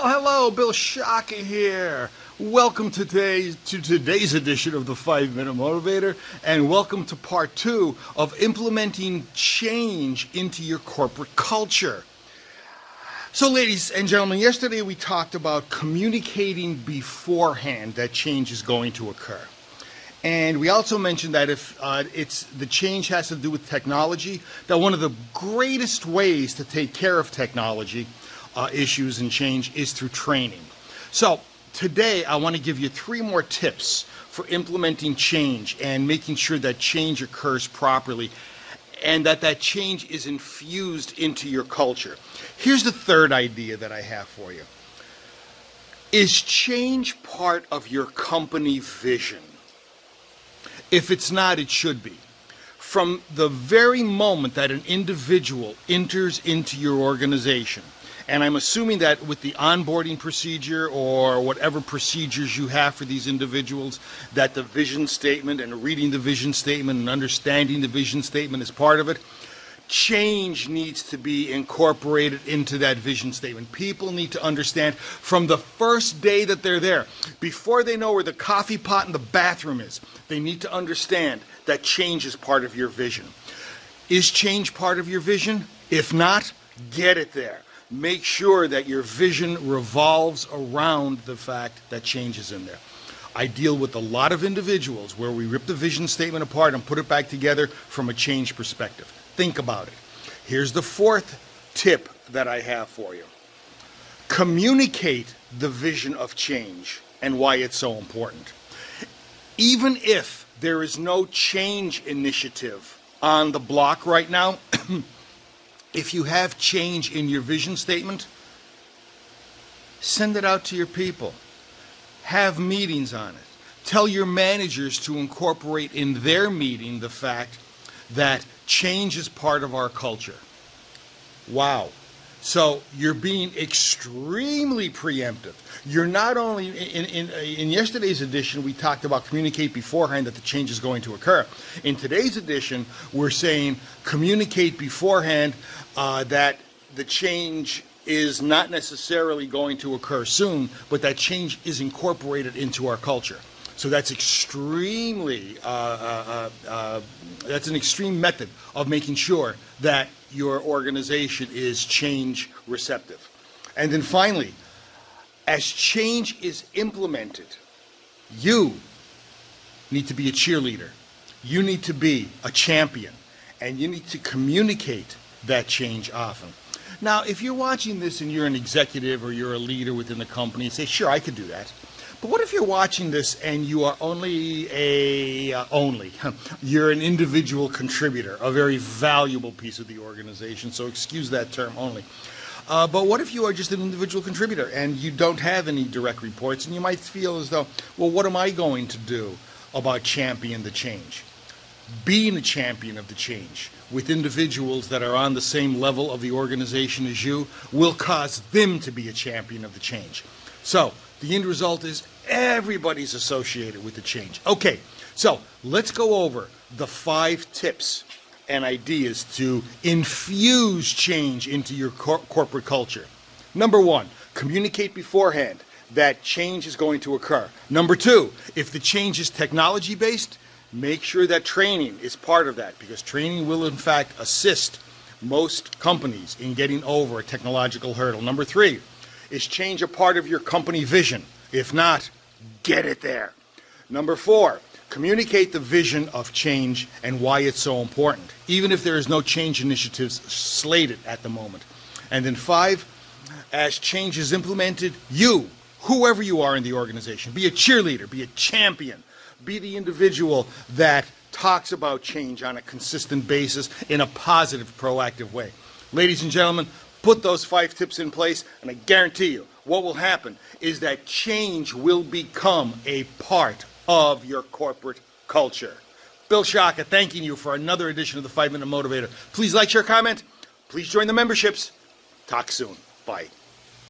Well, hello, Bill Shaka here. Welcome to today's edition of the 5-Minute Motivator, and welcome to part 2 of implementing change into your corporate culture. So, ladies and gentlemen, yesterday we talked about communicating beforehand that change is going to occur. And we also mentioned that if the change has to do with technology, that one of the greatest ways to take care of technology issues and change is through training. So today I want to give you 3 more tips for implementing change and making sure that change occurs properly and that change is infused into your culture. Here's the third idea that I have for you. Is change part of your company vision? If it's not, it should be. From the very moment that an individual enters into your organization, and I'm assuming that with the onboarding procedure or whatever procedures you have for these individuals, that the vision statement and reading the vision statement and understanding the vision statement is part of it. Change needs to be incorporated into that vision statement. People need to understand from the first day that they're there, before they know where the coffee pot in the bathroom is, they need to understand that change is part of your vision. Is change part of your vision? If not, get it there. Make sure that your vision revolves around the fact that change is in there. I deal with a lot of individuals where we rip the vision statement apart and put it back together from a change perspective. Think about it. Here's the 4th tip that I have for you. Communicate the vision of change and why it's so important. Even if there is no change initiative on the block right now, if you have change in your vision statement, send it out to your people. Have meetings on it. Tell your managers to incorporate in their meeting the fact that change is part of our culture. Wow. So you're being extremely preemptive. You're not only, in yesterday's edition, we talked about communicate beforehand that the change is going to occur. In today's edition, we're saying communicate beforehand that the change is not necessarily going to occur soon, but that change is incorporated into our culture. So that's extremely, that's an extreme method of making sure that your organization is change receptive. And then finally, as change is implemented, you need to be a cheerleader. You need to be a champion. And you need to communicate that change often. Now, if you're watching this and you're an executive or you're a leader within the company, say, sure, I could do that. But what if you're watching this and you are you're an individual contributor, a very valuable piece of the organization, so excuse that term only. But what if you are just an individual contributor and you don't have any direct reports and you might feel as though, well, what am I going to do about championing the change? Being a champion of the change with individuals that are on the same level of the organization as you will cause them to be a champion of the change. So the end result is everybody's associated with the change. Okay, so let's go over the 5 tips and ideas to infuse change into your corporate culture. Number 1, communicate beforehand that change is going to occur. Number 2, if the change is technology-based, make sure that training is part of that, because training will in fact assist most companies in getting over a technological hurdle. Number 3, is change a part of your company vision? If not, get it there. Number 4, communicate the vision of change and why it's so important, even if there is no change initiatives slated at the moment. And then 5, as change is implemented, you, whoever you are in the organization, be a cheerleader, be a champion, be the individual that talks about change on a consistent basis in a positive, proactive way. Ladies and gentlemen, put those 5 tips in place, and I guarantee you, what will happen is that change will become a part of your corporate culture. Bill Shaka thanking you for another edition of the 5-Minute Motivator. Please like, share, comment. Please join the memberships. Talk soon. Bye.